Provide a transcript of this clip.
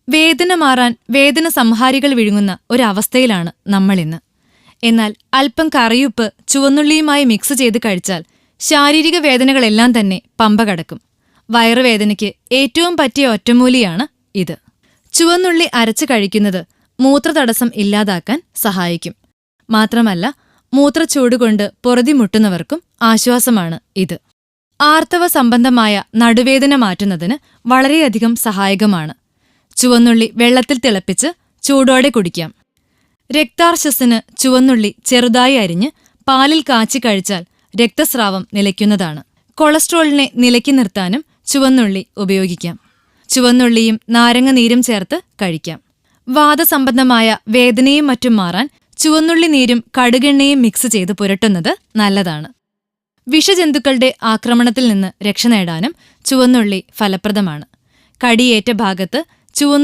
വേദന മാറാൻ വേദന സംഹാരികൾ വിഴുങ്ങുന്ന ഒരവസ്ഥയിലാണ് നമ്മളിന്ന്. എന്നാൽ അല്പം കറിയുപ്പ് ചുവന്നുള്ളിയുമായി മിക്സ് ചെയ്ത് കഴിച്ചാൽ ശാരീരിക വേദനകളെല്ലാം തന്നെ പമ്പ കടക്കും. വയറുവേദനയ്ക്ക് ഏറ്റവും പറ്റിയ ഒറ്റമൂലിയാണ് ഇത്. ചുവന്നുള്ളി അരച്ച് കഴിക്കുന്നത് മൂത്രതടസ്സം ഇല്ലാതാക്കാൻ സഹായിക്കും. മാത്രമല്ല, മൂത്രച്ചൂടുകൊണ്ട് പൊറുതിമുട്ടുന്നവർക്കും ആശ്വാസമാണ് ഇത്. ആർത്തവ സംബന്ധമായ നടുവേദന മാറ്റുന്നതിന് വളരെയധികം സഹായകമാണ്. ചുവന്നുള്ളി വെള്ളത്തിൽ തിളപ്പിച്ച് ചൂടോടെ കുടിക്കാം. രക്താർശസ്സിന് ചുവന്നുള്ളി ചെറുതായി അരിഞ്ഞ് പാലിൽ കാച്ചി കഴിച്ചാൽ രക്തസ്രാവം നിലയ്ക്കുന്നതാണ്. കൊളസ്ട്രോളിനെ നിലയ്ക്ക് നിർത്താനും ചുവന്നുള്ളി ഉപയോഗിക്കാം. ചുവന്നുള്ളിയും നാരങ്ങനീരും ചേർത്ത് കഴിക്കാം. വാതസംബന്ധമായ വേദനയും മറ്റും മാറാൻ ചുവന്നുള്ളി നീരും കടുകെണ്ണയും മിക്സ് ചെയ്ത് പുരട്ടുന്നത് നല്ലതാണ്. വിഷജന്തുക്കളുടെ ആക്രമണത്തിൽ നിന്ന് രക്ഷ നേടാനും ചുവന്നുള്ളി ഫലപ്രദമാണ്. കടിയേറ്റ ഭാഗത്ത് ചുവന്നു